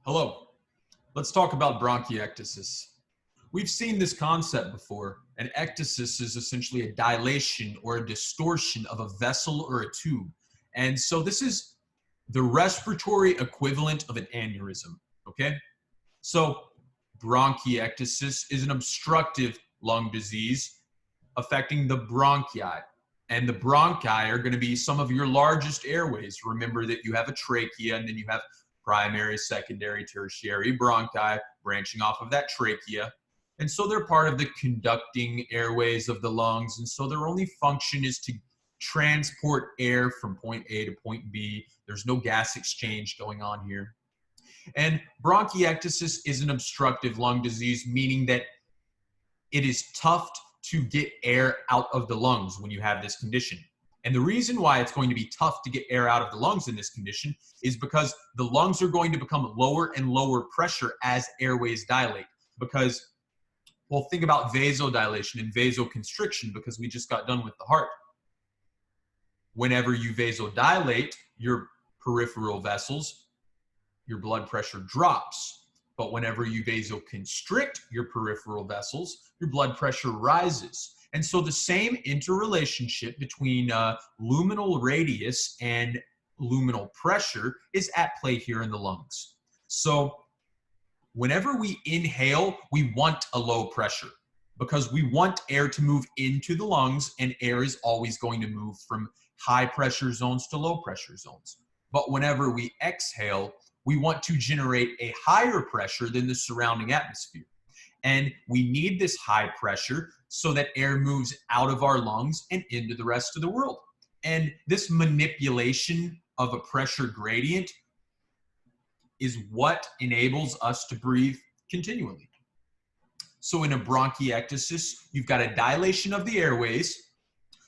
Hello, let's talk about bronchiectasis. We've seen this concept before. An ectasis is essentially a dilation or a distortion of a vessel or a tube. And so this is the respiratory equivalent of an aneurysm, okay? So bronchiectasis is an obstructive lung disease affecting the bronchi. And the bronchi are going to be some of your largest airways. Remember that you have a trachea and then you have primary, secondary, tertiary bronchi branching off of that trachea. And so they're part of the conducting airways of the lungs. And so their only function is to transport air from point A to point B. There's no gas exchange going on here. And bronchiectasis is an obstructive lung disease, meaning that it is tough to get air out of the lungs when you have this condition. And the reason why it's going to be tough to get air out of the lungs in this condition is because the lungs are going to become lower and lower pressure as airways dilate. Because, well, think about vasodilation and vasoconstriction, because we just got done with the heart. Whenever you vasodilate your peripheral vessels, your blood pressure drops. But whenever you vasoconstrict your peripheral vessels, your blood pressure rises. And so the same interrelationship between luminal radius and luminal pressure is at play here in the lungs. So whenever we inhale, we want a low pressure because we want air to move into the lungs, and air is always going to move from high pressure zones to low pressure zones. But whenever we exhale, we want to generate a higher pressure than the surrounding atmosphere. And we need this high pressure so that air moves out of our lungs and into the rest of the world. And this manipulation of a pressure gradient is what enables us to breathe continually. So in a bronchiectasis, you've got a dilation of the airways.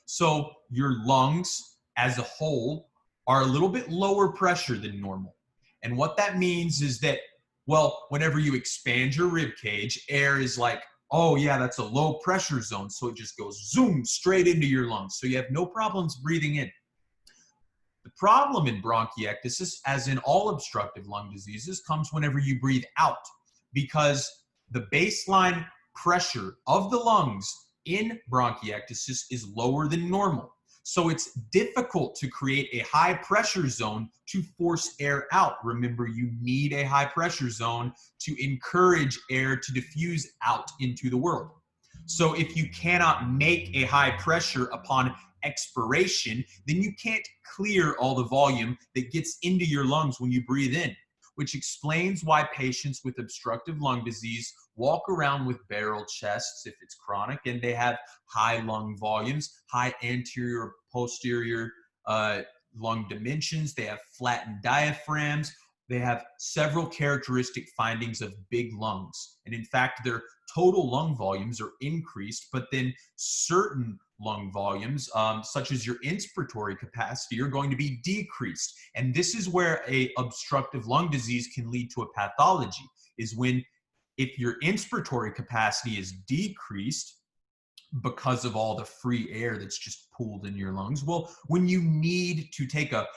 So your lungs as a whole are a little bit lower pressure than normal. And what that means is that, well, whenever you expand your rib cage, air is like, oh yeah, that's a low pressure zone. So it just goes zoom straight into your lungs. So you have no problems breathing in. The problem in bronchiectasis, as in all obstructive lung diseases, comes whenever you breathe out, because the baseline pressure of the lungs in bronchiectasis is lower than normal. So it's difficult to create a high pressure zone to force air out. Remember, you need a high pressure zone to encourage air to diffuse out into the world. So if you cannot make a high pressure upon expiration, then you can't clear all the volume that gets into your lungs when you breathe in, which explains why patients with obstructive lung disease walk around with barrel chests if it's chronic, and they have high lung volumes, high anterior, posterior lung dimensions. They have flattened diaphragms. They have several characteristic findings of big lungs. And in fact, their total lung volumes are increased, but then certain lung volumes, such as your inspiratory capacity, are going to be decreased. And this is where a obstructive lung disease can lead to a pathology, is when if your inspiratory capacity is decreased because of all the free air that's just pooled in your lungs, well, when you need to take a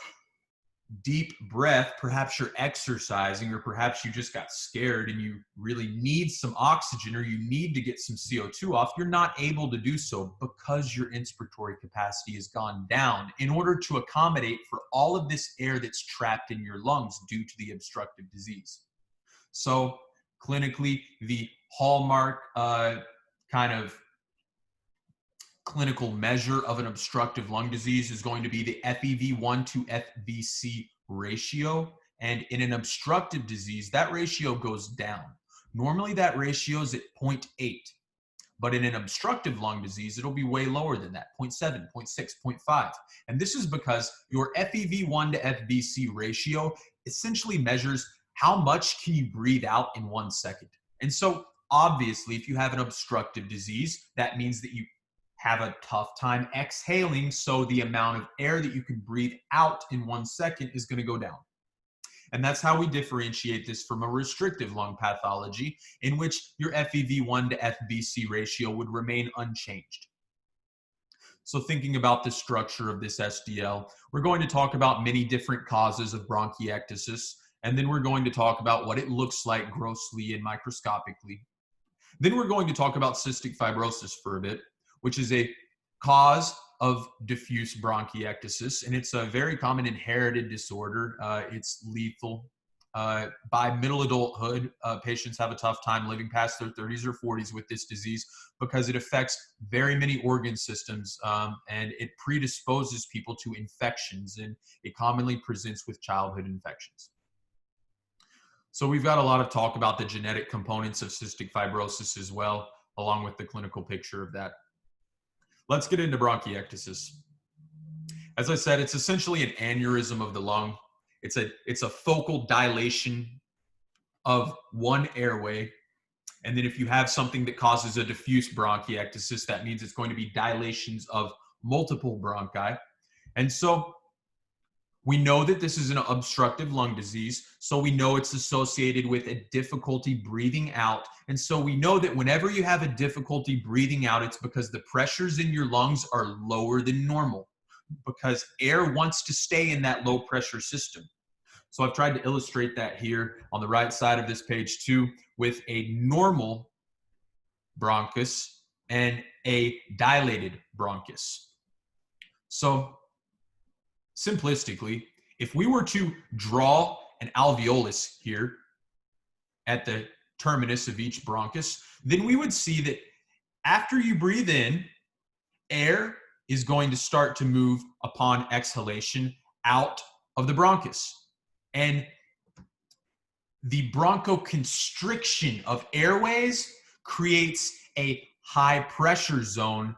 deep breath, perhaps you're exercising, or perhaps you just got scared and you really need some oxygen, or you need to get some CO2 off, you're not able to do so because your inspiratory capacity has gone down in order to accommodate for all of this air that's trapped in your lungs due to the obstructive disease. So clinically, the hallmark kind of clinical measure of an obstructive lung disease is going to be the FEV1 to FVC ratio. And in an obstructive disease, that ratio goes down. Normally that ratio is at 0.8, but in an obstructive lung disease, it'll be way lower than that, 0.7, 0.6, 0.5. And this is because your FEV1 to FVC ratio essentially measures how much can you breathe out in 1 second. And so obviously, if you have an obstructive disease, that means that you have a tough time exhaling, so the amount of air that you can breathe out in 1 second is going to go down. And that's how we differentiate this from a restrictive lung pathology, in which your FEV1 to FVC ratio would remain unchanged. So thinking about the structure of this SDL, we're going to talk about many different causes of bronchiectasis. And then we're going to talk about what it looks like grossly and microscopically. Then we're going to talk about cystic fibrosis for a bit, which is a cause of diffuse bronchiectasis, and it's a very common inherited disorder. It's lethal. By middle adulthood, patients have a tough time living past their 30s or 40s with this disease because it affects very many organ systems, and it predisposes people to infections, and it commonly presents with childhood infections. So we've got a lot of talk about the genetic components of cystic fibrosis as well, along with the clinical picture of that. Let's get into bronchiectasis. As I said, it's essentially an aneurysm of the lung. It's a focal dilation of one airway. And then if you have something that causes a diffuse bronchiectasis, that means it's going to be dilations of multiple bronchi. And so we know that this is an obstructive lung disease, so we know it's associated with a difficulty breathing out. And so we know that whenever you have a difficulty breathing out, it's because the pressures in your lungs are lower than normal, because air wants to stay in that low pressure system. So I've tried to illustrate that here on the right side of this page too, with a normal bronchus and a dilated bronchus. So simplistically, if we were to draw an alveolus here at the terminus of each bronchus, then we would see that after you breathe in, air is going to start to move upon exhalation out of the bronchus. And the bronchoconstriction of airways creates a high pressure zone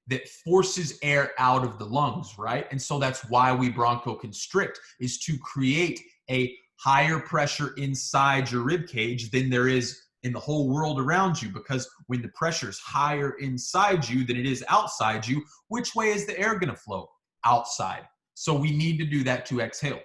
that forces air out of the lungs, right? And so that's why we bronchoconstrict, is to create a higher pressure inside your rib cage than there is in the whole world around you, because when the pressure is higher inside you than it is outside you, which way is the air going to flow? Outside. So we need to do that to exhale.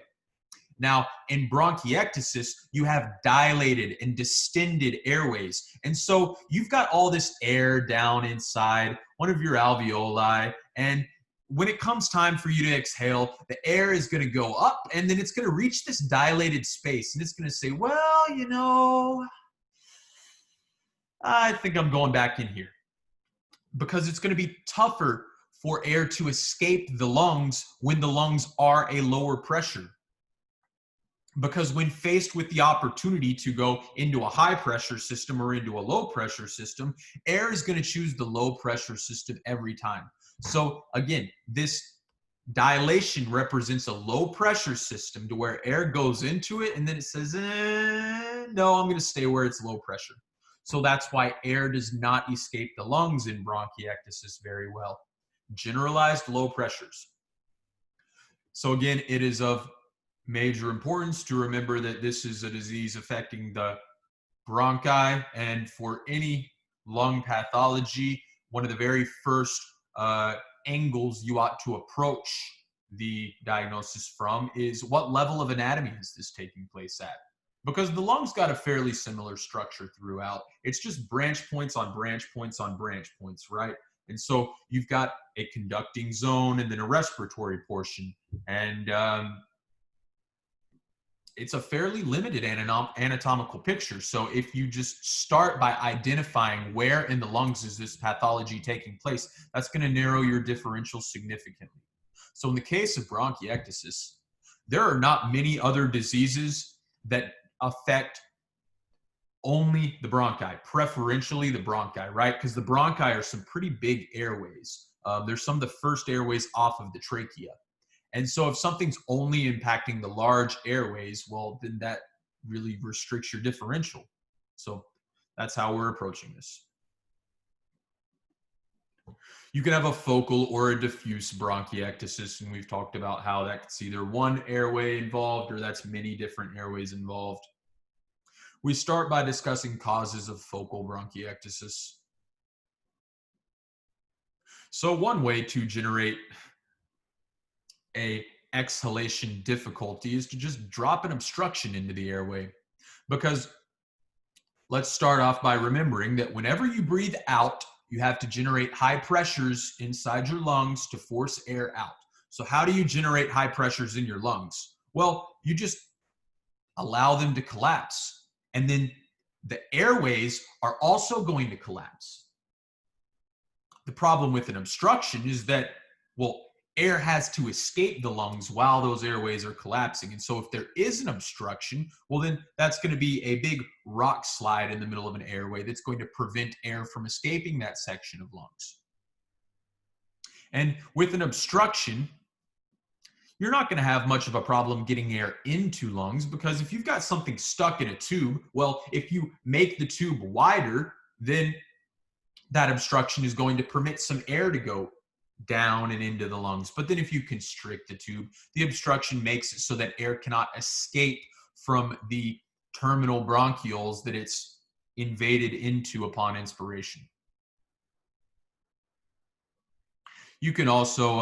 Now, in bronchiectasis, you have dilated and distended airways. And so you've got all this air down inside one of your alveoli. And when it comes time for you to exhale, the air is going to go up, and then it's going to reach this dilated space. And it's going to say, well, you know, I think I'm going back in here. Because it's going to be tougher for air to escape the lungs when the lungs are a lower pressure. Because when faced with the opportunity to go into a high pressure system or into a low pressure system, air is going to choose the low pressure system every time. So again, this dilation represents a low pressure system to where air goes into it and then it says, no, I'm going to stay where it's low pressure. So that's why air does not escape the lungs in bronchiectasis very well. Generalized low pressures. So again, it is of major importance to remember that this is a disease affecting the bronchi, and for any lung pathology, one of the very first angles you ought to approach the diagnosis from is what level of anatomy is this taking place at? Because the lungs got a fairly similar structure throughout. It's just branch points on branch points on branch points, right? And so you've got a conducting zone and then a respiratory portion. And it's a fairly limited anatomical picture. So if you just start by identifying where in the lungs is this pathology taking place, that's going to narrow your differential significantly. So in the case of bronchiectasis, there are not many other diseases that affect only the bronchi, preferentially the bronchi, right? Because the bronchi are some pretty big airways. They're some of the first airways off of the trachea. And so if something's only impacting the large airways, well, then that really restricts your differential. So that's how we're approaching this. You can have a focal or a diffuse bronchiectasis, and we've talked about how that's either one airway involved or that's many different airways involved. We start by discussing causes of focal bronchiectasis. So one way to generate a exhalation difficulty is to just drop an obstruction into the airway. Because let's start off by remembering that whenever you breathe out, you have to generate high pressures inside your lungs to force air out. So how do you generate high pressures in your lungs? Well, you just allow them to collapse. And then the airways are also going to collapse. The problem with an obstruction is that, well, air has to escape the lungs while those airways are collapsing. And so if there is an obstruction, well, then that's going to be a big rock slide in the middle of an airway that's going to prevent air from escaping that section of lungs. And with an obstruction, you're not going to have much of a problem getting air into lungs, because if you've got something stuck in a tube, well, if you make the tube wider, then that obstruction is going to permit some air to go down and into the lungs. But then if you constrict the tube, the obstruction makes it so that air cannot escape from the terminal bronchioles that it's invaded into upon inspiration. You can also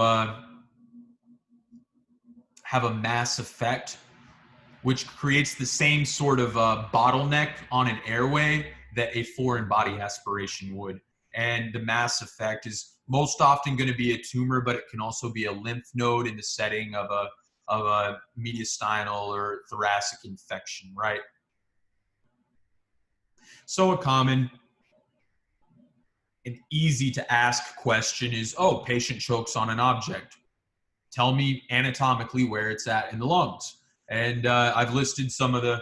have a mass effect, which creates the same sort of bottleneck on an airway that a foreign body aspiration would. And the mass effect is most often going to be a tumor, but it can also be a lymph node in the setting of a mediastinal or thoracic infection, right? So a common and easy to ask question is, oh, patient chokes on an object. Tell me anatomically where it's at in the lungs. And I've listed some of the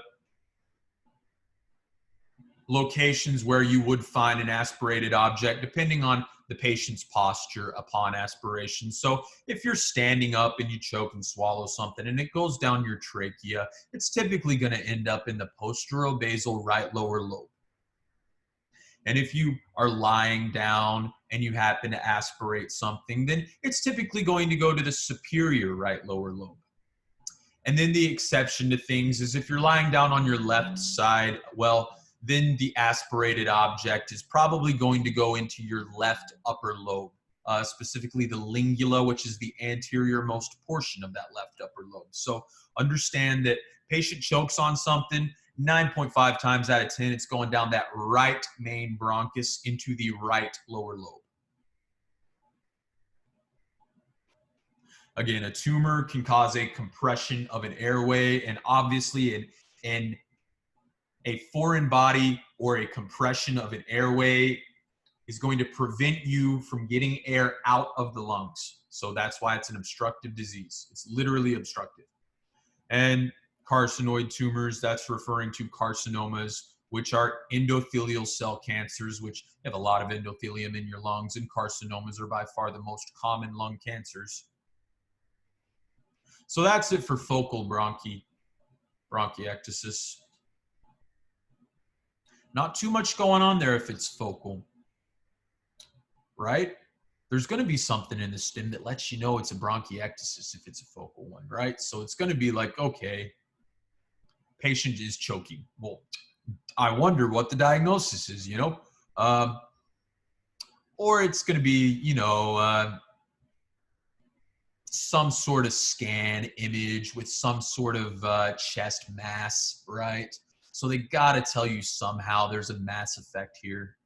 locations where you would find an aspirated object depending on the patient's posture upon aspiration. So if you're standing up and you choke and swallow something and it goes down your trachea, it's typically going to end up in the posterobasal right lower lobe. And if you are lying down and you happen to aspirate something, then it's typically going to go to the superior right lower lobe. And then the exception to things is if you're lying down on your left side, well, then the aspirated object is probably going to go into your left upper lobe, specifically the lingula, which is the anterior most portion of that left upper lobe. So understand that patient chokes on something, 9.5 times out of 10, it's going down that right main bronchus into the right lower lobe. Again, a tumor can cause a compression of an airway, and obviously a foreign body or a compression of an airway is going to prevent you from getting air out of the lungs. So that's why it's an obstructive disease. It's literally obstructive. And carcinoid tumors, that's referring to carcinomas, which are endothelial cell cancers, which have a lot of endothelium in your lungs, and carcinomas are by far the most common lung cancers. So that's it for focal bronchiectasis. Not too much going on there if it's focal, right? There's going to be something in the stem that lets you know it's a bronchiectasis if it's a focal one, right? So it's going to be like, okay, patient is choking. Well, I wonder what the diagnosis is, you know? Or it's going to be, you know, some sort of scan image with some sort of chest mass, right? So they got to tell you somehow there's a mass effect here.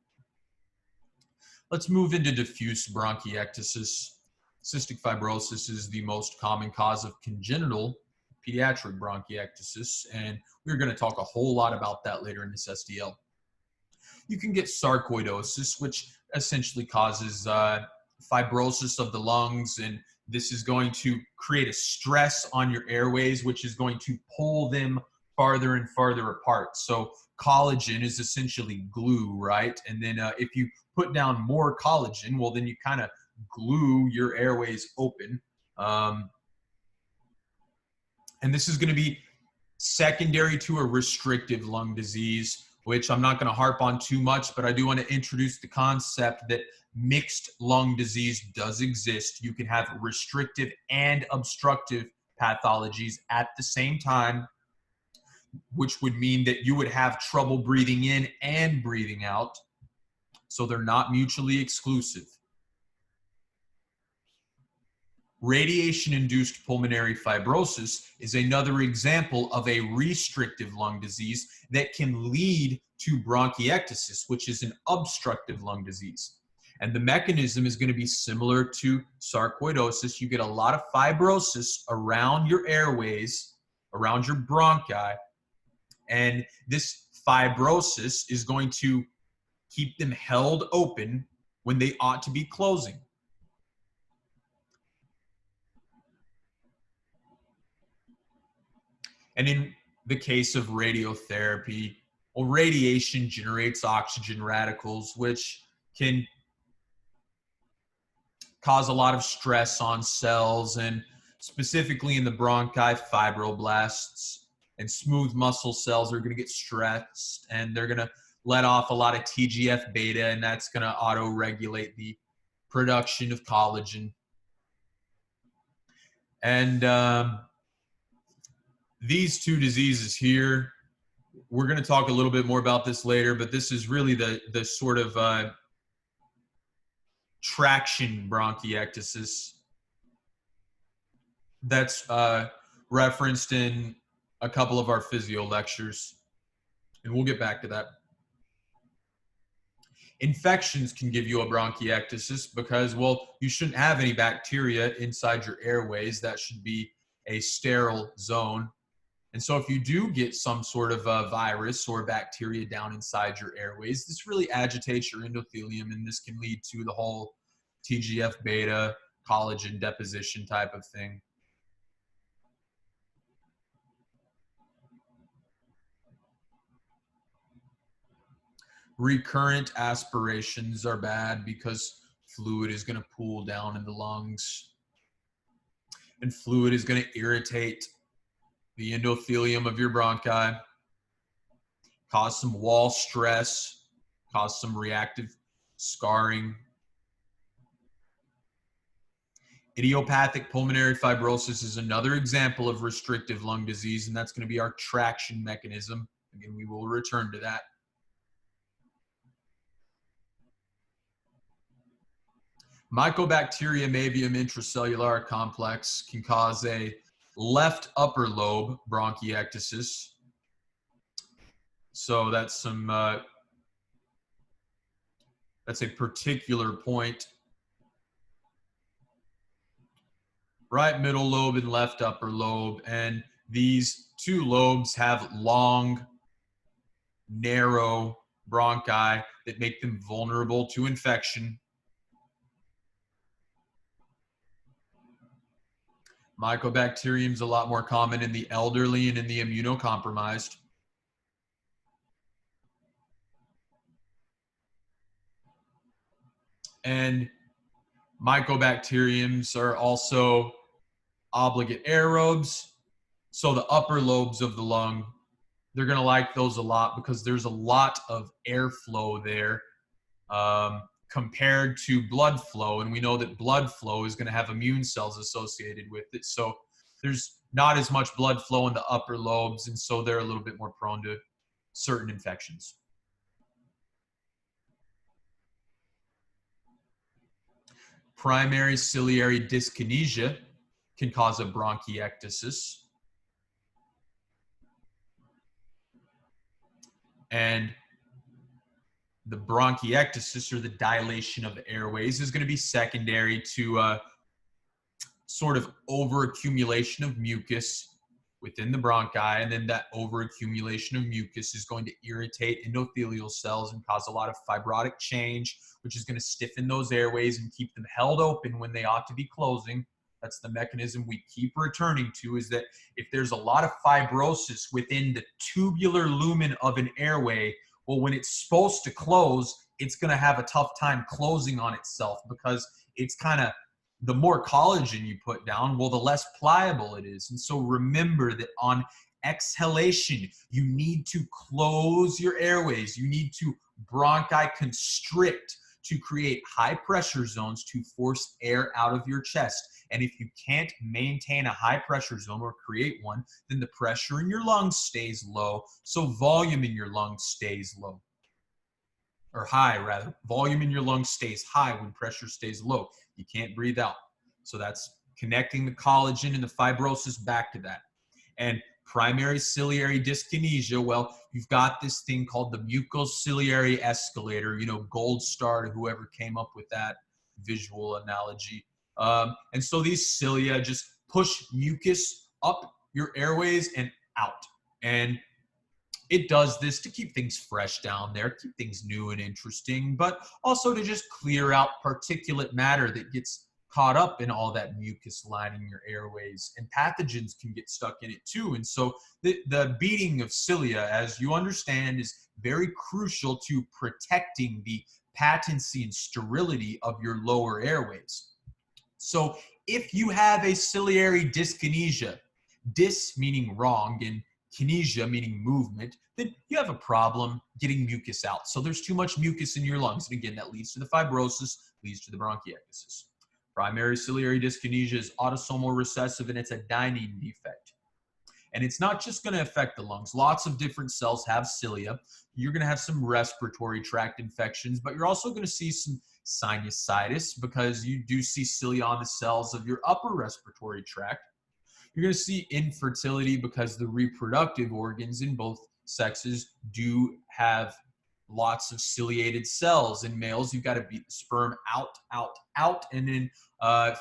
Let's move into diffuse bronchiectasis. Cystic fibrosis is the most common cause of congenital pediatric bronchiectasis, and we're going to talk a whole lot about that later in this SDL. You can get sarcoidosis, which essentially causes fibrosis of the lungs, and this is going to create a stress on your airways, which is going to pull them farther and farther apart. So collagen is essentially glue, right? And then if you put down more collagen, well, then you kind of glue your airways open. And this is going to be secondary to a restrictive lung disease, which I'm not going to harp on too much, but I do want to introduce the concept that mixed lung disease does exist. You can have restrictive and obstructive pathologies at the same time, which would mean that you would have trouble breathing in and breathing out. So they're not mutually exclusive. Radiation-induced pulmonary fibrosis is another example of a restrictive lung disease that can lead to bronchiectasis, which is an obstructive lung disease. And the mechanism is going to be similar to sarcoidosis. You get a lot of fibrosis around your airways, around your bronchi, And this fibrosis is going to keep them held open when they ought to be closing. And in the case of radiotherapy, well, radiation generates oxygen radicals, which can cause a lot of stress on cells, and specifically in the bronchi, fibroblasts and smooth muscle cells are going to get stressed, and they're going to let off a lot of TGF beta, and that's going to auto-regulate the production of collagen. And these two diseases here, we're going to talk a little bit more about this later, but this is really the sort of traction bronchiectasis that's referenced in a couple of our physio lectures, and we'll get back to that. Infections can give you a bronchiectasis because, well, you shouldn't have any bacteria inside your airways. That should be a sterile zone. And so if you do get some sort of a virus or bacteria down inside your airways, this really agitates your endothelium, and this can lead to the whole TGF beta, collagen deposition type of thing. Recurrent aspirations are bad because fluid is going to pool down in the lungs, and fluid is going to irritate the endothelium of your bronchi, cause some wall stress, cause some reactive scarring. Idiopathic pulmonary fibrosis is another example of restrictive lung disease, and that's going to be our traction mechanism. Again, we will return to that. Mycobacterium avium intracellular complex can cause a left upper lobe bronchiectasis. So that's a particular point. Right middle lobe and left upper lobe, and these two lobes have long, narrow bronchi that make them vulnerable to infection. Mycobacterium is a lot more common in the elderly and in the immunocompromised. And mycobacteriums are also obligate aerobes. So the upper lobes of the lung, they're going to like those a lot because there's a lot of airflow there compared to blood flow. And we know that blood flow is going to have immune cells associated with it. So there's not as much blood flow in the upper lobes, and so they're a little bit more prone to certain infections. Primary ciliary dyskinesia can cause a bronchiectasis. And the bronchiectasis, or the dilation of the airways, is going to be secondary to sort of overaccumulation of mucus within the bronchi, and then that overaccumulation of mucus is going to irritate endothelial cells and cause a lot of fibrotic change, which is going to stiffen those airways and keep them held open when they ought to be closing. That's the mechanism we keep returning to, is that if there's a lot of fibrosis within the tubular lumen of an airway, well, when it's supposed to close, it's going to have a tough time closing on itself because it's kind of, the more collagen you put down, well, the less pliable it is. And so remember that on exhalation, you need to close your airways. You need to bronchi constrict to create high pressure zones to force air out of your chest. And if you can't maintain a high pressure zone or create one, then the pressure in your lungs stays low. So volume in your lungs stays low, or high rather. Volume in your lungs stays high when pressure stays low. You can't breathe out. So that's connecting the collagen and the fibrosis back to that. And primary ciliary dyskinesia, well, you've got this thing called the mucociliary escalator, you know, gold star to whoever came up with that visual analogy. And so these cilia just push mucus up your airways and out. And It does this to keep things fresh down there, keep things new and interesting, but also to just clear out particulate matter that gets caught up in all that mucus lining your airways, and pathogens can get stuck in it too. And so the beating of cilia, as you understand, is very crucial to protecting the patency and sterility of your lower airways. So if you have a ciliary dyskinesia, dys meaning wrong and kinesia meaning movement, then you have a problem getting mucus out. So there's too much mucus in your lungs. And again, that leads to the fibrosis, leads to the bronchiectasis. Primary ciliary dyskinesia is autosomal recessive, and it's a dynein defect. And it's not just going to affect the lungs. Lots of different cells have cilia. You're going to have some respiratory tract infections, but you're also going to see some sinusitis because you do see cilia on the cells of your upper respiratory tract. You're going to see infertility because the reproductive organs in both sexes do have lots of ciliated cells. In males, you've got to beat the sperm out, out, out. And in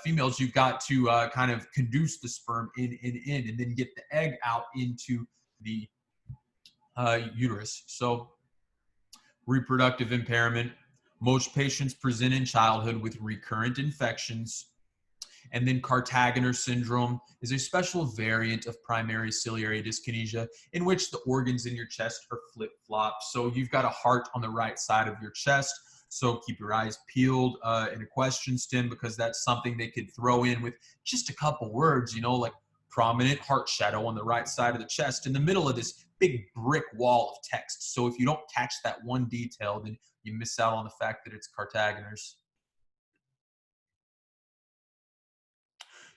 females, you've got to kind of conduce the sperm in, and then get the egg out into the uterus. So reproductive impairment. Most patients present in childhood with recurrent infections. And then Cartagener syndrome is a special variant of primary ciliary dyskinesia in which the organs in your chest are flip-flopped. So you've got a heart on the right side of your chest. So keep your eyes peeled in a question stem, because that's something they could throw in with just a couple words, you know, like prominent heart shadow on the right side of the chest in the middle of this big brick wall of text. So if you don't catch that one detail, then you miss out on the fact that it's Cartageners.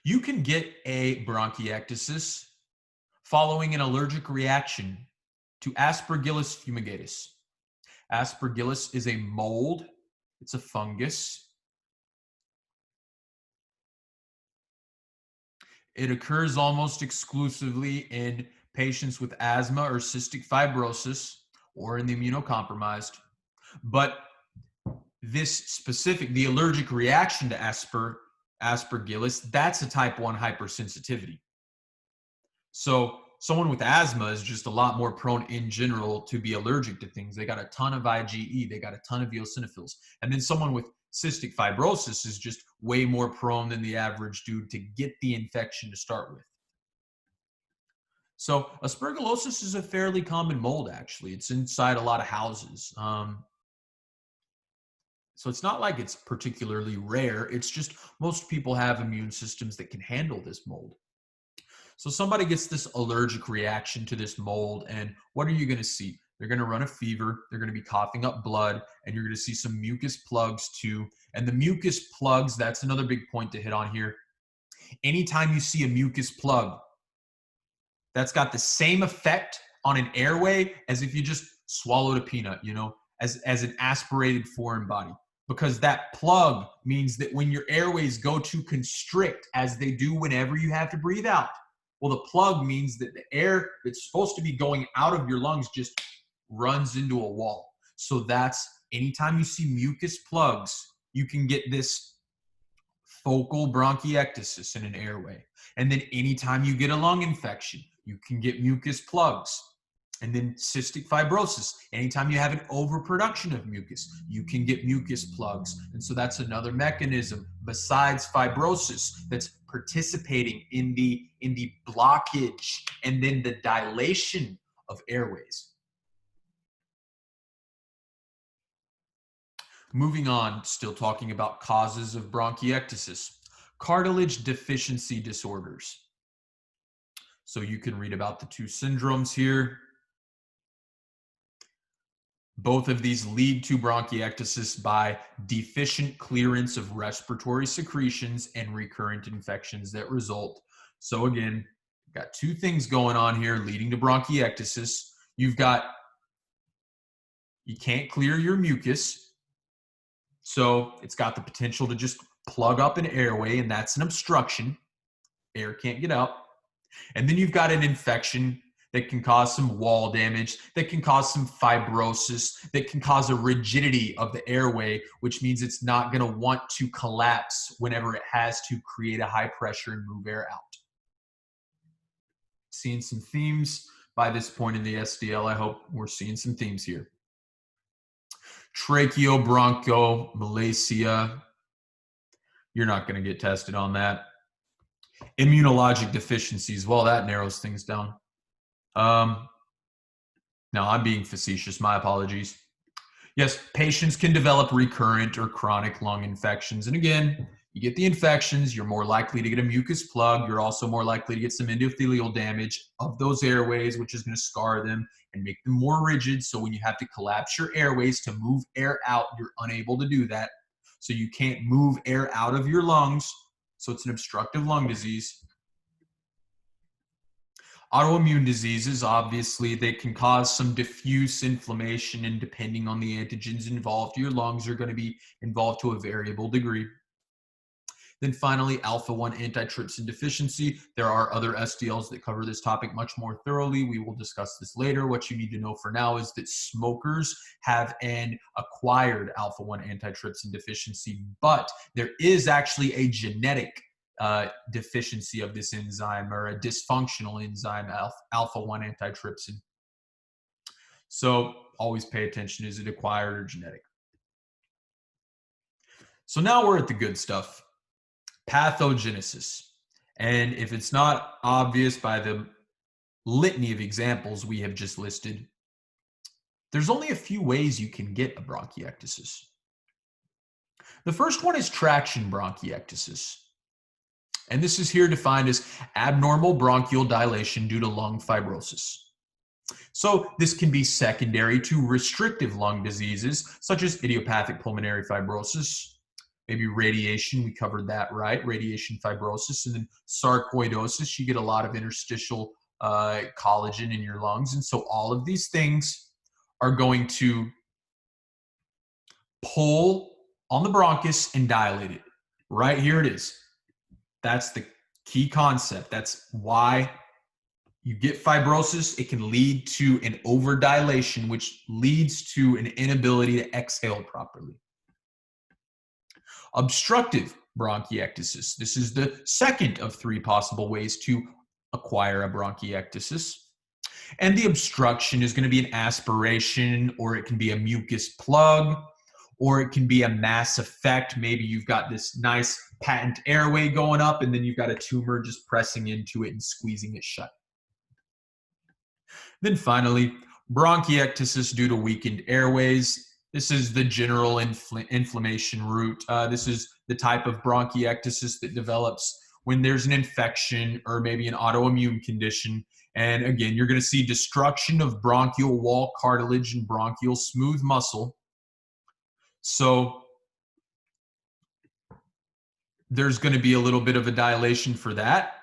You can get a bronchiectasis following an allergic reaction to Aspergillus fumigatus. Aspergillus is a mold. It's a fungus. It occurs almost exclusively in patients with asthma or cystic fibrosis or in the immunocompromised. But this specific, the allergic reaction to Aspergillus, that's a type 1 hypersensitivity. So someone with asthma is just a lot more prone in general to be allergic to things. They got a ton of IgE, they got a ton of eosinophils. And then someone with cystic fibrosis is just way more prone than the average dude to get the infection to start with. So aspergillosis is a fairly common mold, actually. It's inside a lot of houses. So it's not like it's particularly rare. It's just most people have immune systems that can handle this mold. So somebody gets this allergic reaction to this mold, and what are you going to see? They're going to run a fever. They're going to be coughing up blood, and you're going to see some mucus plugs too. And the mucus plugs, that's another big point to hit on here. Anytime you see a mucus plug, that's got the same effect on an airway as if you just swallowed a peanut, you know, as an aspirated foreign body. Because that plug means that when your airways go to constrict, as they do whenever you have to breathe out, well, the plug means that the air that's supposed to be going out of your lungs just runs into a wall. So that's anytime you see mucus plugs, you can get this focal bronchiectasis in an airway. And then anytime you get a lung infection, you can get mucus plugs. And then cystic fibrosis. Anytime you have an overproduction of mucus, you can get mucus plugs. And so that's another mechanism besides fibrosis that's participating in the blockage and then the dilation of airways. Moving on, still talking about causes of bronchiectasis. Cartilage deficiency disorders. So you can read about the two syndromes here. Both of these lead to bronchiectasis by deficient clearance of respiratory secretions and recurrent infections that result. So again, you've got two things going on here leading to bronchiectasis. You can't clear your mucus, so it's got the potential to just plug up an airway, and that's an obstruction. Air can't get out. And then you've got an infection that can cause some wall damage, that can cause some fibrosis, that can cause a rigidity of the airway, which means it's not going to want to collapse whenever it has to create a high pressure and move air out. Seeing some themes by this point in the SDL. I hope we're seeing some themes here. Tracheobronchomalacia. You're not going to get tested on that. Immunologic deficiencies. Well, that narrows things down. No, I'm being facetious. My apologies. Yes, patients can develop recurrent or chronic lung infections. And again, you get the infections, you're more likely to get a mucus plug. You're also more likely to get some endothelial damage of those airways, which is going to scar them and make them more rigid. So when you have to collapse your airways to move air out, you're unable to do that. So you can't move air out of your lungs. So it's an obstructive lung disease. Autoimmune diseases, obviously, they can cause some diffuse inflammation, and depending on the antigens involved, your lungs are going to be involved to a variable degree. Then finally, alpha-1 antitrypsin deficiency. There are other SDLs that cover this topic much more thoroughly. We will discuss this later. What you need to know for now is that smokers have an acquired alpha-1 antitrypsin deficiency, but there is actually a genetic deficiency of this enzyme, or a dysfunctional enzyme, alpha-1 antitrypsin. So always pay attention. Is it acquired or genetic? So now we're at the good stuff. Pathogenesis. And if it's not obvious by the litany of examples we have just listed, there's only a few ways you can get a bronchiectasis. The first one is traction bronchiectasis. And this is here defined as abnormal bronchial dilation due to lung fibrosis. So this can be secondary to restrictive lung diseases, such as idiopathic pulmonary fibrosis, maybe radiation, we covered that, right? Radiation fibrosis, and then sarcoidosis, you get a lot of interstitial collagen in your lungs. And so all of these things are going to pull on the bronchus and dilate it. Right here it is. That's the key concept. That's why you get fibrosis. It can lead to an overdilation, which leads to an inability to exhale properly. Obstructive bronchiectasis. This is the second of three possible ways to acquire a bronchiectasis. And the obstruction is going to be an aspiration, or it can be a mucus plug, or it can be a mass effect. Maybe you've got this nice patent airway going up, and then you've got a tumor just pressing into it and squeezing it shut. Then finally, bronchiectasis due to weakened airways. This is the general inflammation route. This is the type of bronchiectasis that develops when there's an infection or maybe an autoimmune condition. And again, you're going to see destruction of bronchial wall cartilage and bronchial smooth muscle. So there's going to be a little bit of a dilation for that.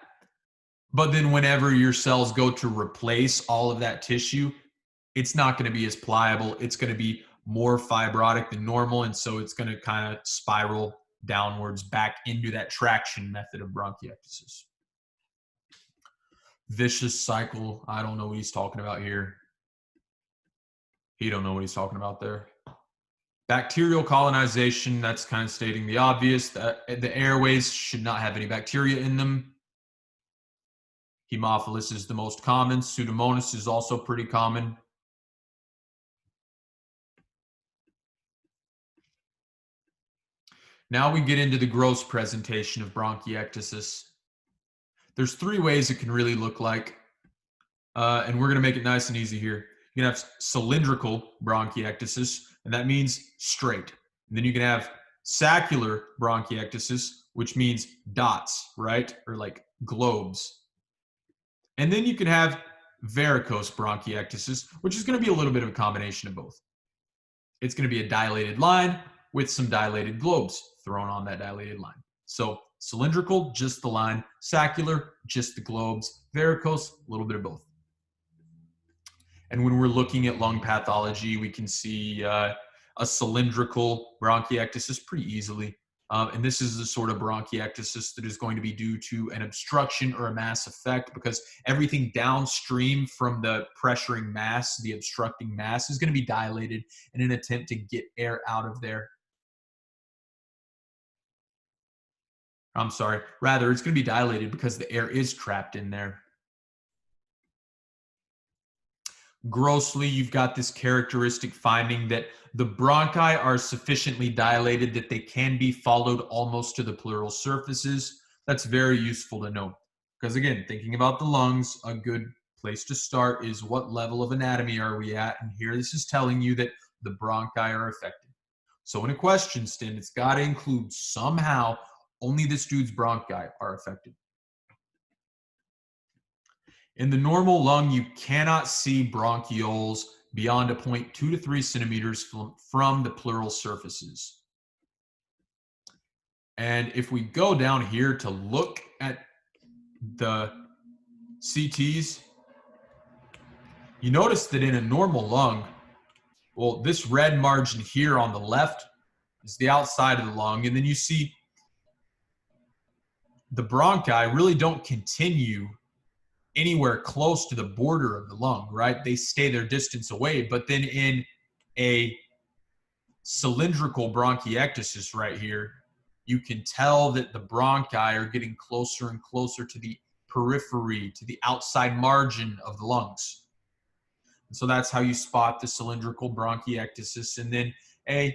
But then whenever your cells go to replace all of that tissue, it's not going to be as pliable. It's going to be more fibrotic than normal. And so it's going to kind of spiral downwards back into that traction method of bronchiectasis. Vicious cycle. I don't know what he's talking about here. He don't know what he's talking about there. Bacterial colonization, that's kind of stating the obvious. The airways should not have any bacteria in them. Haemophilus is the most common. Pseudomonas is also pretty common. Now we get into the gross presentation of bronchiectasis. There's three ways it can really look like, and we're going to make it nice and easy here. You can have cylindrical bronchiectasis, and that means straight. And then you can have saccular bronchiectasis, which means dots, right? Or like globes. And then you can have varicose bronchiectasis, which is going to be a little bit of a combination of both. It's going to be a dilated line with some dilated globes thrown on that dilated line. So cylindrical, just the line. Saccular, just the globes. Varicose, a little bit of both. And when we're looking at lung pathology, we can see a cylindrical bronchiectasis pretty easily. And this is the sort of bronchiectasis that is going to be due to an obstruction or a mass effect, because everything downstream from the pressuring mass, the obstructing mass, is going to be dilated in an attempt to get air out of there. I'm sorry, rather it's going to be dilated because the air is trapped in there. Grossly, you've got this characteristic finding that the bronchi are sufficiently dilated that they can be followed almost to the pleural surfaces. That's very useful to know. Because again, thinking about the lungs, a good place to start is what level of anatomy are we at? And here this is telling you that the bronchi are affected. So in a question stem, it's got to include somehow only this dude's bronchi are affected. In the normal lung, you cannot see bronchioles beyond a point 2 to 3 centimeters from the pleural surfaces. And if we go down here to look at the CTs, you notice that in a normal lung, well, this red margin here on the left is the outside of the lung. And then you see the bronchi really don't continue anywhere close to the border of the lung, right? They stay their distance away. But then in a cylindrical bronchiectasis right here, you can tell that the bronchi are getting closer and closer to the periphery, to the outside margin of the lungs. And so that's how you spot the cylindrical bronchiectasis. And then a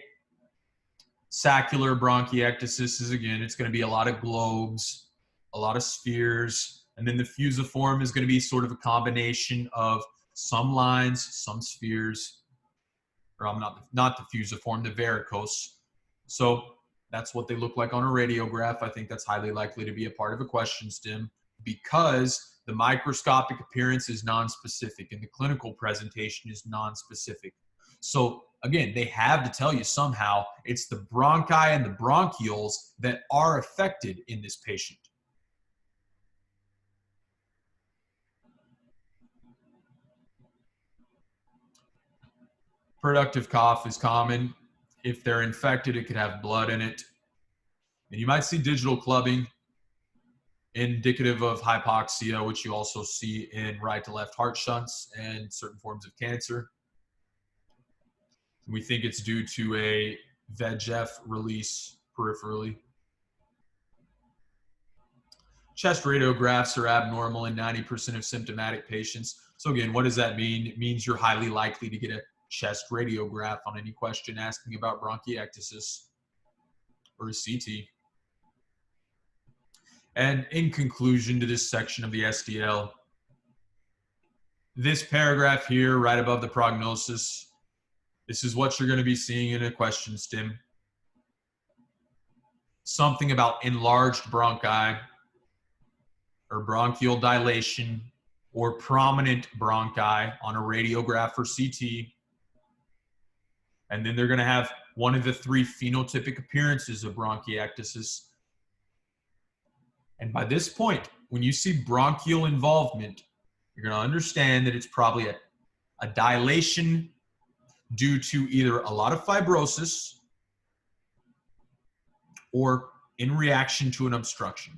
saccular bronchiectasis is, again, it's going to be a lot of globes, a lot of spheres. And then the fusiform is going to be sort of a combination of some lines, some spheres, or I'm not the fusiform, the varicose. So that's what they look like on a radiograph. I think that's highly likely to be a part of a question stem because the microscopic appearance is nonspecific and the clinical presentation is nonspecific. So again, they have to tell you somehow it's the bronchi and the bronchioles that are affected in this patient. Productive cough is common. If they're infected, it could have blood in it. And you might see digital clubbing, indicative of hypoxia, which you also see in right to left heart shunts and certain forms of cancer. We think it's due to a VEGF release peripherally. Chest radiographs are abnormal in 90% of symptomatic patients. So again, what does that mean? It means you're highly likely to get a chest radiograph on any question asking about bronchiectasis or a CT. And in conclusion to this section of the SDL, this paragraph here right above the prognosis, this is what you're going to be seeing in a question stem. Something about enlarged bronchi or bronchial dilation or prominent bronchi on a radiograph or CT. And then they're going to have one of the three phenotypic appearances of bronchiectasis. And by this point, when you see bronchial involvement, you're going to understand that it's probably a dilation due to either a lot of fibrosis or in reaction to an obstruction.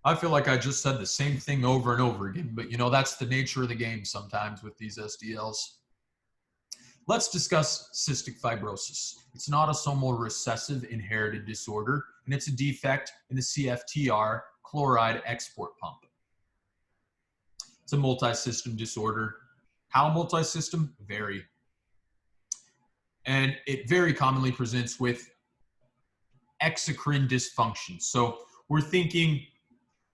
I feel like I just said the same thing over and over again, but you know, that's the nature of the game sometimes with these SDLs. Let's discuss cystic fibrosis. It's an autosomal recessive inherited disorder, and it's a defect in the CFTR chloride export pump. It's a multi-system disorder. How multi-system? Very. And it very commonly presents with exocrine dysfunction. So we're thinking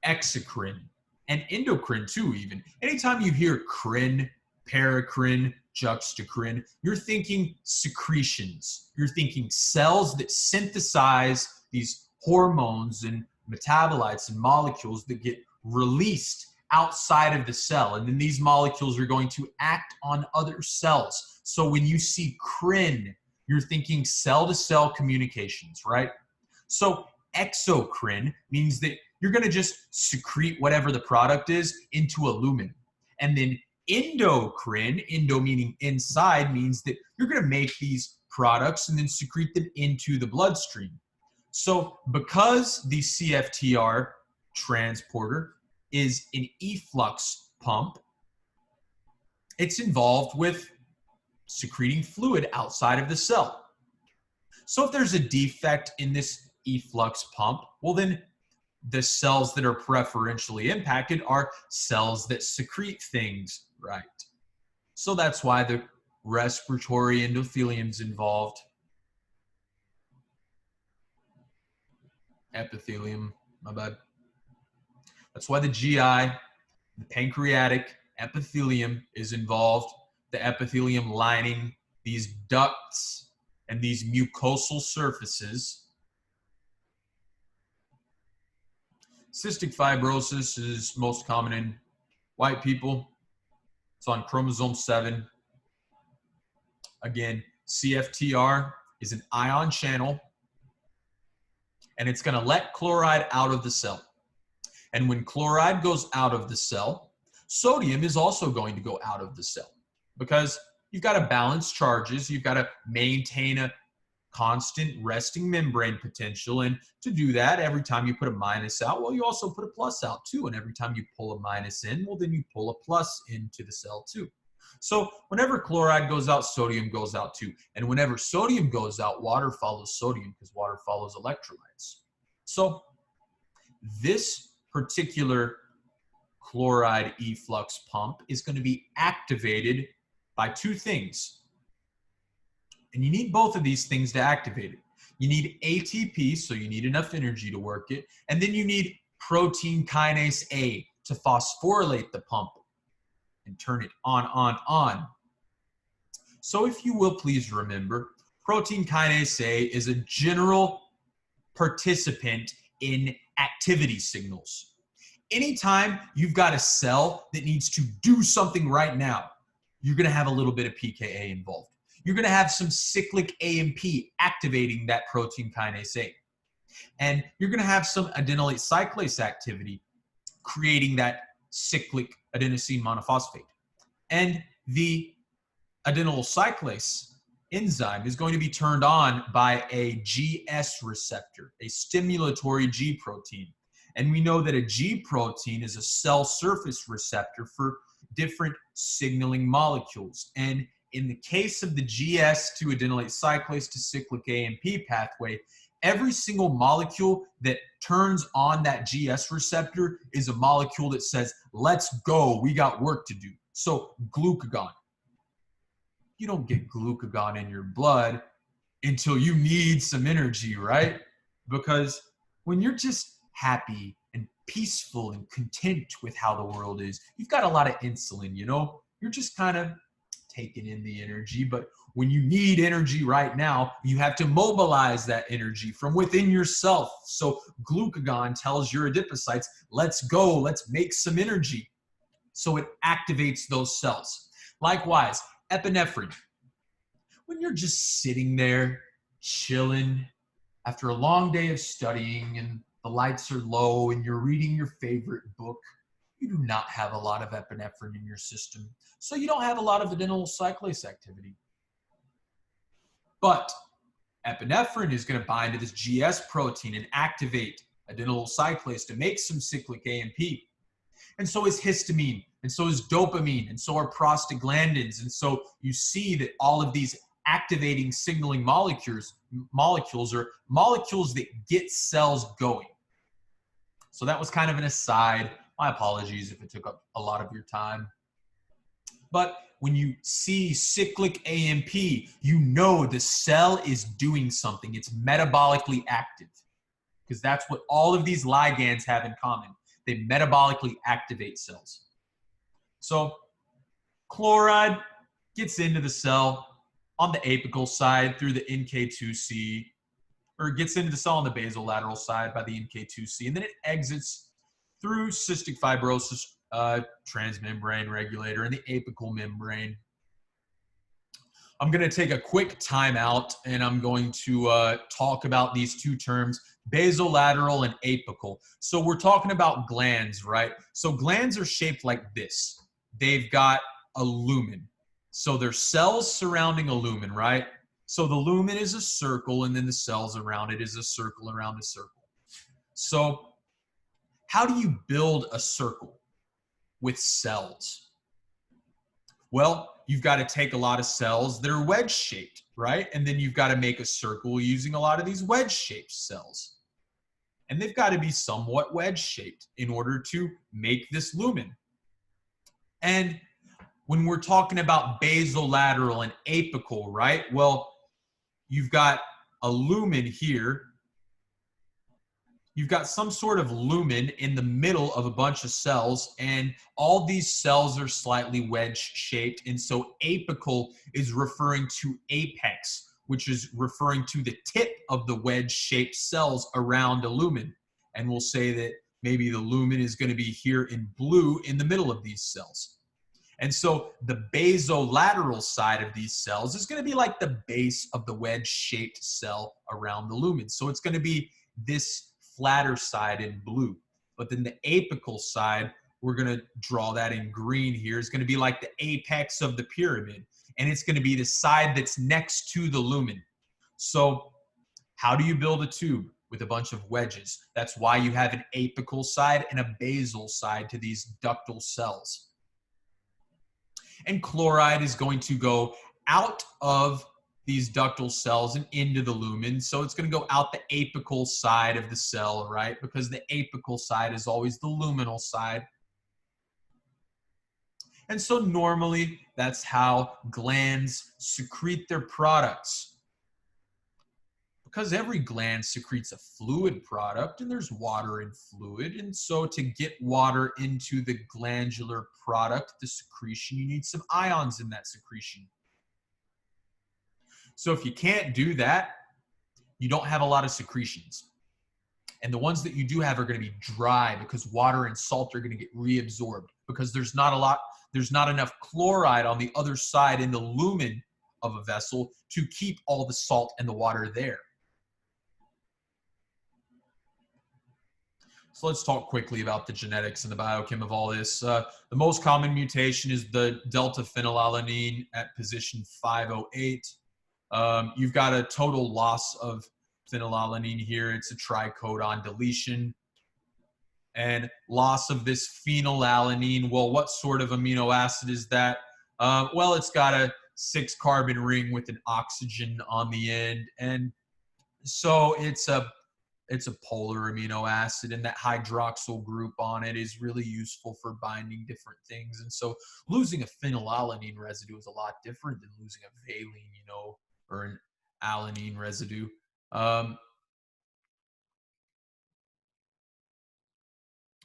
exocrine and endocrine too even. Anytime you hear crine, paracrine, juxtacrine, you're thinking secretions. You're thinking cells that synthesize these hormones and metabolites and molecules that get released outside of the cell. And then these molecules are going to act on other cells. So when you see crine, you're thinking cell-to-cell communications, right? So exocrine means that you're going to just secrete whatever the product is into a lumen. And then endocrine, endo meaning inside, means that you're going to make these products and then secrete them into the bloodstream. So because the CFTR transporter is an efflux pump, it's involved with secreting fluid outside of the cell. So if there's a defect in this efflux pump, well then the cells that are preferentially impacted are cells that secrete things, right? So that's why the respiratory endothelium's involved. Epithelium, my bad. That's why the GI, the pancreatic epithelium is involved. The epithelium lining these ducts and these mucosal surfaces. Cystic fibrosis is most common in white people. It's on chromosome 7. Again, CFTR is an ion channel, and it's going to let chloride out of the cell. And when chloride goes out of the cell, sodium is also going to go out of the cell, because you've got to balance charges. You've got to maintain a constant resting membrane potential. And to do that, every time you put a minus out, well, you also put a plus out too. And every time you pull a minus in, well, then you pull a plus into the cell too. So whenever chloride goes out, sodium goes out too. And whenever sodium goes out, water follows sodium, because water follows electrolytes. So this particular chloride efflux pump is going to be activated by two things. And you need both of these things to activate it. You need ATP, so you need enough energy to work it. And then you need protein kinase A to phosphorylate the pump and turn it on. So if you will please remember, protein kinase A is a general participant in activity signals. Anytime you've got a cell that needs to do something right now, you're going to have a little bit of pKa involved. You're going to have some cyclic AMP activating that protein kinase A. And you're going to have some adenylate cyclase activity creating that cyclic adenosine monophosphate. And the adenyl cyclase enzyme is going to be turned on by a GS receptor, a stimulatory G protein. And we know that a G protein is a cell surface receptor for different signaling molecules. And in the case of the GS to adenylate cyclase to cyclic AMP pathway, every single molecule that turns on that GS receptor is a molecule that says, let's go, we got work to do. So glucagon. You don't get glucagon in your blood until you need some energy, right? Because when you're just happy and peaceful and content with how the world is, you've got a lot of insulin, you know? You're just kind of taking in the energy. But when you need energy right now, you have to mobilize that energy from within yourself. So glucagon tells your adipocytes, let's go, let's make some energy. So it activates those cells. Likewise, epinephrine. When you're just sitting there, chilling, after a long day of studying and the lights are low and you're reading your favorite book, you do not have a lot of epinephrine in your system. So you don't have a lot of adenyl cyclase activity. But epinephrine is going to bind to this GS protein and activate adenyl cyclase to make some cyclic AMP. And so is histamine, and so is dopamine, and so are prostaglandins. And so you see that all of these activating signaling molecules are molecules that get cells going. So that was kind of an aside. My apologies if it took up a lot of your time. But when you see cyclic AMP, you know the cell is doing something. It's metabolically active, because that's what all of these ligands have in common. They metabolically activate cells. So chloride gets into the cell on the apical side through the NK2C, or it gets into the cell on the basolateral side by the NK2C, and then it exits through cystic fibrosis transmembrane regulator and the apical membrane. I'm going to take a quick time out, and I'm going to talk about these two terms, basolateral and apical. So we're talking about glands, right? So glands are shaped like this. They've got a lumen. So they're cells surrounding a lumen, right? So the lumen is a circle, and then the cells around it is a circle around a circle. So how do you build a circle with cells? Well, you've got to take a lot of cells that are wedge shaped, right? And then you've got to make a circle using a lot of these wedge shaped cells. And they've got to be somewhat wedge shaped in order to make this lumen. And when we're talking about basolateral and apical, right? Well, you've got a lumen here. You've got some sort of lumen in the middle of a bunch of cells, and all these cells are slightly wedge shaped. And so apical is referring to apex, which is referring to the tip of the wedge shaped cells around a lumen. And we'll say that maybe the lumen is going to be here in blue in the middle of these cells. And so the basolateral side of these cells is going to be like the base of the wedge-shaped cell around the lumen. So it's going to be this flatter side in blue. But then the apical side, we're going to draw that in green here, is going to be like the apex of the pyramid. And it's going to be the side that's next to the lumen. So how do you build a tube? With a bunch of wedges. That's why you have an apical side and a basal side to these ductal cells. And chloride is going to go out of these ductal cells and into the lumen. So it's going to go out the apical side of the cell, right? Because the apical side is always the luminal side. And so normally that's how glands secrete their products. Because every gland secretes a fluid product, and there's water in fluid. And so to get water into the glandular product, the secretion, you need some ions in that secretion. So if you can't do that, you don't have a lot of secretions. And the ones that you do have are going to be dry because water and salt are going to get reabsorbed because there's not enough chloride on the other side in the lumen of a vessel to keep all the salt and the water there. So let's talk quickly about the genetics and the biochem of all this. The most common mutation is the delta phenylalanine at position 508. You've got a total loss of phenylalanine here. It's a tricodon deletion. And loss of this phenylalanine, well, what sort of amino acid is that? Well, it's got a 6-carbon ring with an oxygen on the end. And so it's a polar amino acid, and that hydroxyl group on it is really useful for binding different things. And so losing a phenylalanine residue is a lot different than losing a valine, or an alanine residue.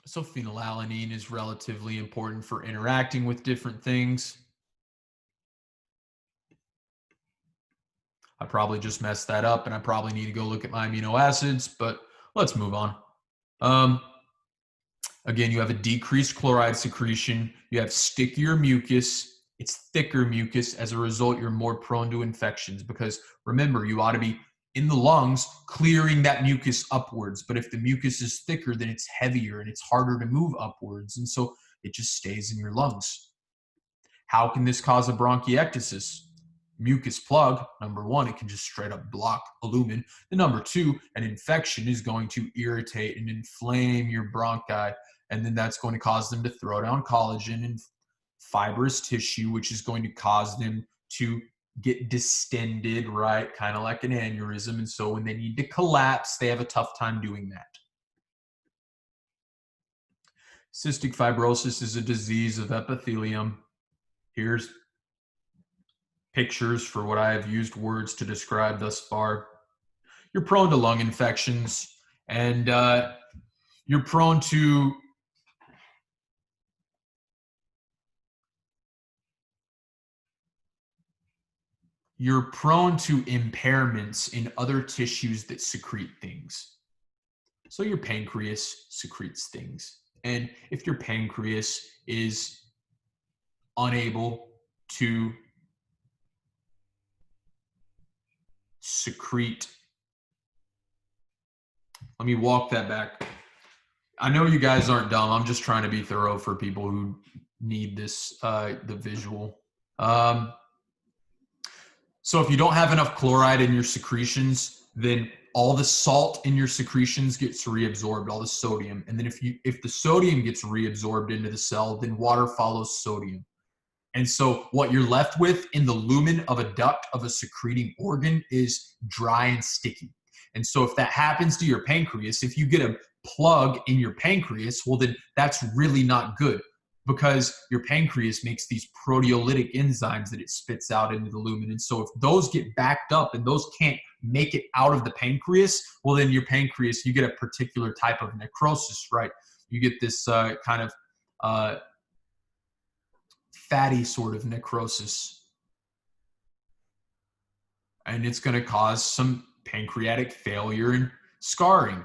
So phenylalanine is relatively important for interacting with different things. I probably just messed that up, and I probably need to go look at my amino acids, but let's move on. Again, you have a decreased chloride secretion. You have stickier mucus. It's thicker mucus. As a result, you're more prone to infections because remember, you ought to be in the lungs clearing that mucus upwards. But if the mucus is thicker, then it's heavier and it's harder to move upwards. And so it just stays in your lungs. How can this cause a bronchiectasis? Mucus plug, number one, it can just straight up block a lumen. And number two, an infection is going to irritate and inflame your bronchi. And then that's going to cause them to throw down collagen and fibrous tissue, which is going to cause them to get distended, right? Kind of like an aneurysm. And so when they need to collapse, they have a tough time doing that. Cystic fibrosis is a disease of epithelium. Here's pictures for what I have used words to describe thus far. You're prone to lung infections, and you're prone to impairments in other tissues that secrete things. So your pancreas secretes things. And if your pancreas is unable to secrete, let me walk that back. I know you guys aren't dumb. I'm just trying to be thorough for people who need this, the visual. So if you don't have enough chloride in your secretions, then all the salt in your secretions gets reabsorbed, all the sodium. And then if the sodium gets reabsorbed into the cell, then water follows sodium. And so what you're left with in the lumen of a duct of a secreting organ is dry and sticky. And so if that happens to your pancreas, if you get a plug in your pancreas, well, then that's really not good, because your pancreas makes these proteolytic enzymes that it spits out into the lumen. And so if those get backed up and those can't make it out of the pancreas, well, then your pancreas, you get a particular type of necrosis, right? You get this kind of fatty sort of necrosis. And it's going to cause some pancreatic failure and scarring.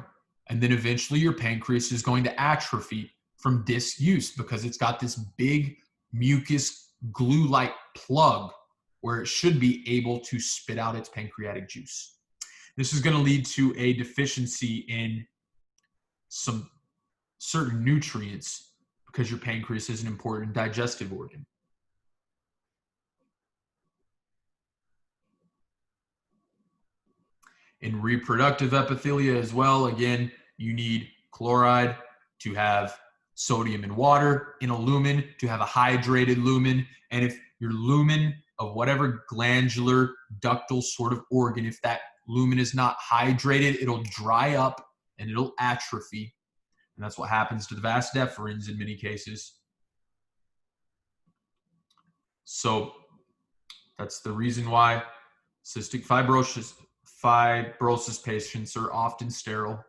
And then eventually your pancreas is going to atrophy from disuse because it's got this big mucus glue-like plug where it should be able to spit out its pancreatic juice. This is going to lead to a deficiency in some certain nutrients because your pancreas is an important digestive organ. In reproductive epithelia as well, again, you need chloride to have sodium in water, in a lumen to have a hydrated lumen. And if your lumen of whatever glandular ductal sort of organ, if that lumen is not hydrated, it'll dry up and it'll atrophy. And that's what happens to the vas deferens in many cases. So that's the reason why cystic fibrosis patients are often sterile.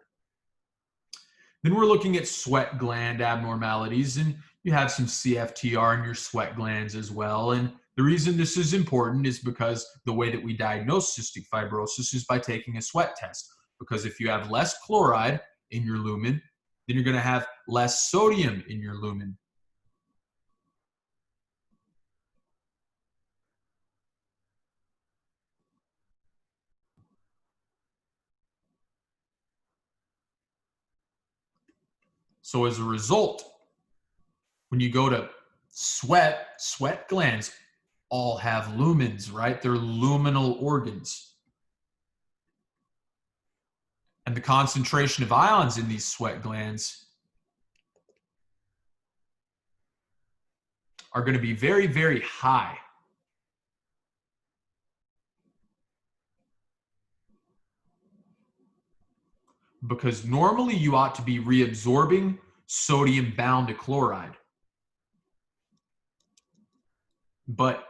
Then we're looking at sweat gland abnormalities, and you have some CFTR in your sweat glands as well. And the reason this is important is because the way that we diagnose cystic fibrosis is by taking a sweat test. Because if you have less chloride in your lumen, then you're going to have less sodium in your lumen. So as a result, when you go to sweat glands all have lumens, right? They're luminal organs. And the concentration of ions in these sweat glands are going to be very, very high. Because normally you ought to be reabsorbing sodium bound to chloride. But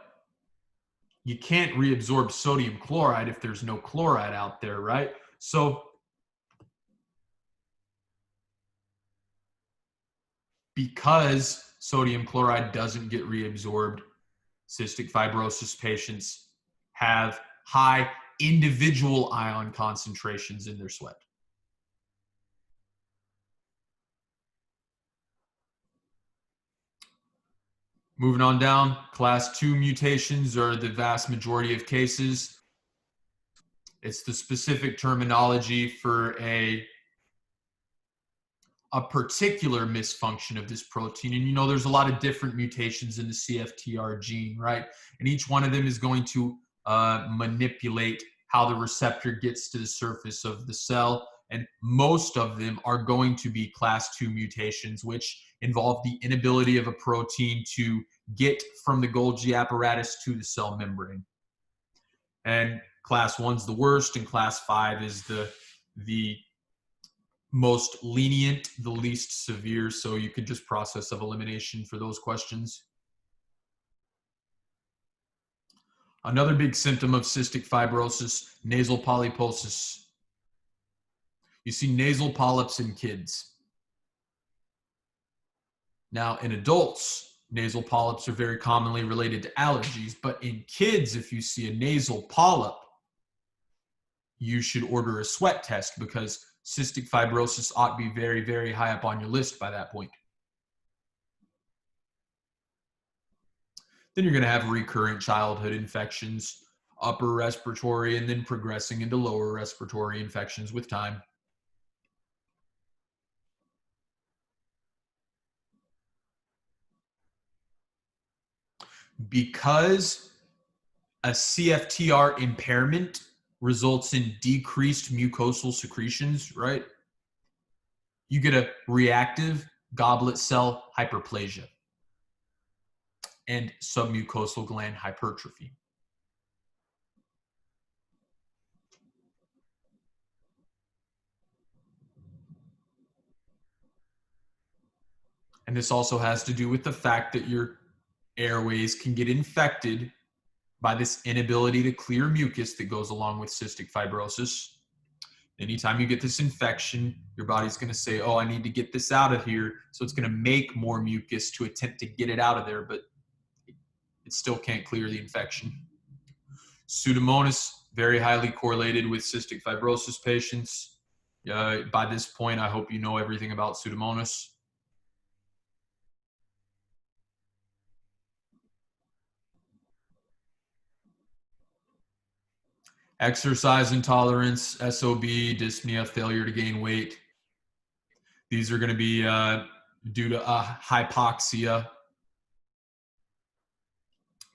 you can't reabsorb sodium chloride if there's no chloride out there, right? So because sodium chloride doesn't get reabsorbed, cystic fibrosis patients have high individual ion concentrations in their sweat. Moving on down, class 2 mutations are the vast majority of cases. It's the specific terminology for a particular misfunction of this protein. And you know, there's a lot of different mutations in the CFTR gene, right? And each one of them is going to manipulate how the receptor gets to the surface of the cell. And most of them are going to be class 2 mutations, which involve the inability of a protein to get from the Golgi apparatus to the cell membrane. And class 1's the worst, and class 5 is the most lenient, the least severe. So you could just process of elimination for those questions. Another big symptom of cystic fibrosis, nasal polyposis. You see nasal polyps in kids. Now, in adults, nasal polyps are very commonly related to allergies, but in kids, if you see a nasal polyp, you should order a sweat test because cystic fibrosis ought to be very, very high up on your list by that point. Then you're going to have recurrent childhood infections, upper respiratory, and then progressing into lower respiratory infections with time. Because a CFTR impairment results in decreased mucosal secretions, right? You get a reactive goblet cell hyperplasia. and submucosal gland hypertrophy. And this also has to do with the fact that your airways can get infected by this inability to clear mucus that goes along with cystic fibrosis. Anytime you get this infection, your body's going to say, oh, I need to get this out of here. So it's going to make more mucus to attempt to get it out of there, but it still can't clear the infection. Pseudomonas, very highly correlated with cystic fibrosis patients. By this point, I hope you know everything about Pseudomonas. Exercise intolerance, SOB, dyspnea, failure to gain weight. These are going to be due to hypoxia.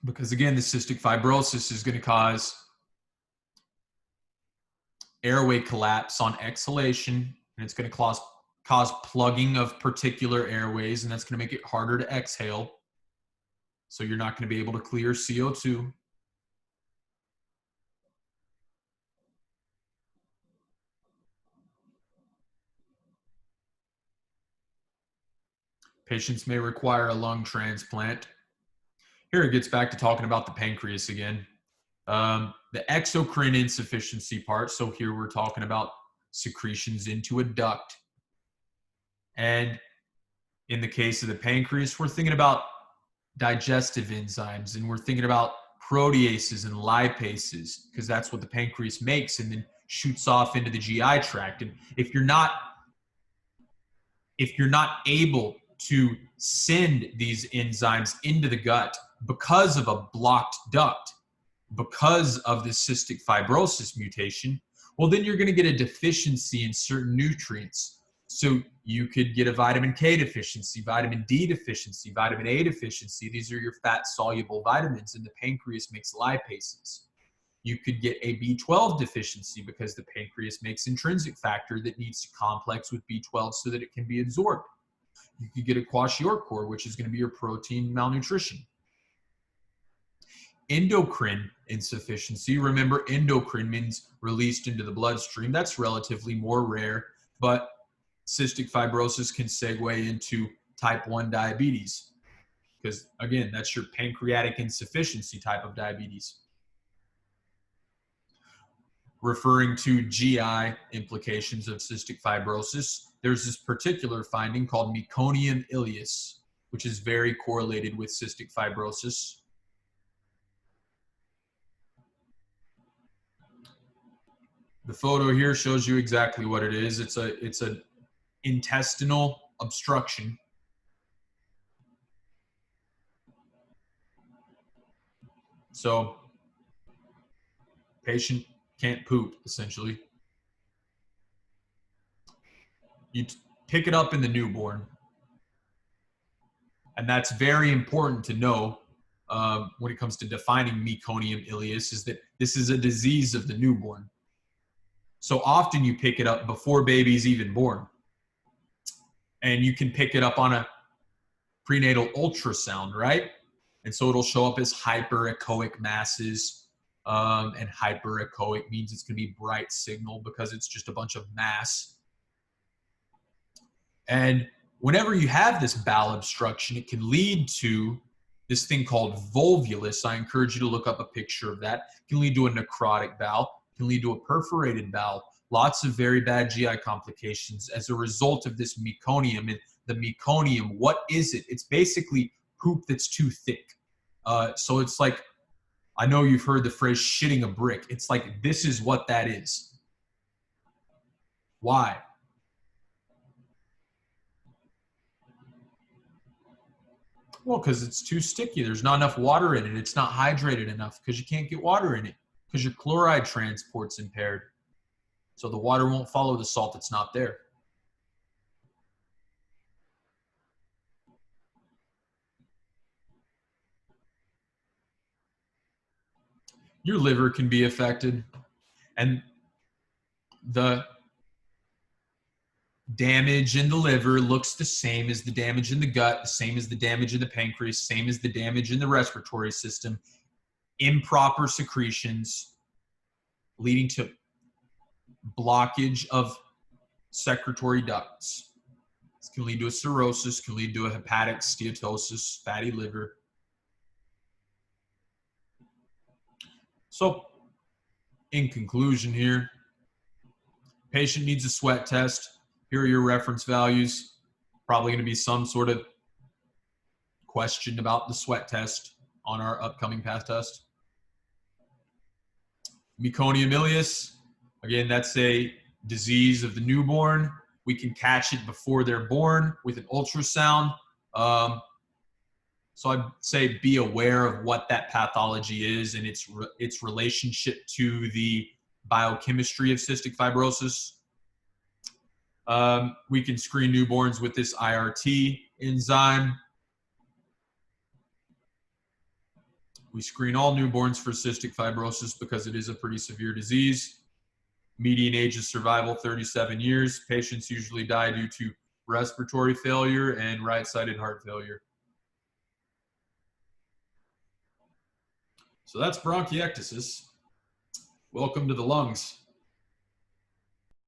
Because again, the cystic fibrosis is going to cause airway collapse on exhalation, and it's going to cause plugging of particular airways, and that's going to make it harder to exhale. So you're not going to be able to clear CO2. Patients may require a lung transplant. Here it gets back to talking about the pancreas again. The exocrine insufficiency part. So here we're talking about secretions into a duct. And in the case of the pancreas, we're thinking about digestive enzymes, and we're thinking about proteases and lipases, because that's what the pancreas makes and then shoots off into the GI tract. And if you're not able to send these enzymes into the gut because of a blocked duct, because of the cystic fibrosis mutation, well, then you're going to get a deficiency in certain nutrients. So you could get a vitamin K deficiency, vitamin D deficiency, vitamin A deficiency. These are your fat-soluble vitamins, and the pancreas makes lipases. You could get a B12 deficiency because the pancreas makes intrinsic factor that needs to complex with B12 so that it can be absorbed. You could get a kwashiorkor, which is going to be your protein malnutrition. Endocrine insufficiency. Remember, endocrine means released into the bloodstream. That's relatively more rare, but cystic fibrosis can segue into type 1 diabetes because, again, that's your pancreatic insufficiency type of diabetes. Referring to GI implications of cystic fibrosis, there's this particular finding called meconium ileus, which is very correlated with cystic fibrosis. The photo here shows you exactly what it is. It's an intestinal obstruction. So patient can't poop, essentially. You pick it up in the newborn. And that's very important to know when it comes to defining meconium ileus, is that this is a disease of the newborn. So often you pick it up before baby's even born. And you can pick it up on a prenatal ultrasound, right? And so it'll show up as hyperechoic masses. And hyperechoic means it's going to be bright signal because it's just a bunch of mass. And whenever you have this bowel obstruction, it can lead to this thing called volvulus. I encourage you to look up a picture of that. It can lead to a necrotic bowel, it can lead to a perforated bowel, lots of very bad GI complications as a result of this meconium. And the meconium, what is it? It's basically poop that's too thick. So it's like, I know you've heard the phrase shitting a brick. It's like, this is what that is. Why? Well, because it's too sticky. There's not enough water in it. It's not hydrated enough because you can't get water in it because your chloride transport's impaired. So the water won't follow the salt that's not there. Your liver can be affected. And the damage in the liver looks the same as the damage in the gut, the same as the damage in the pancreas, same as the damage in the respiratory system. Improper secretions leading to blockage of secretory ducts. This can lead to a cirrhosis, can lead to a hepatic steatosis, fatty liver. So, in conclusion here, patient needs a sweat test. Here are your reference values. Probably going to be some sort of question about the sweat test on our upcoming path test. Meconium ileus, again, that's a disease of the newborn. We can catch it before they're born with an ultrasound. So I'd say be aware of what that pathology is and its relationship to the biochemistry of cystic fibrosis. We can screen newborns with this IRT enzyme. We screen all newborns for cystic fibrosis because it is a pretty severe disease. Median age of survival, 37 years. Patients usually die due to respiratory failure and right-sided heart failure. So that's bronchiectasis. Welcome to the lungs.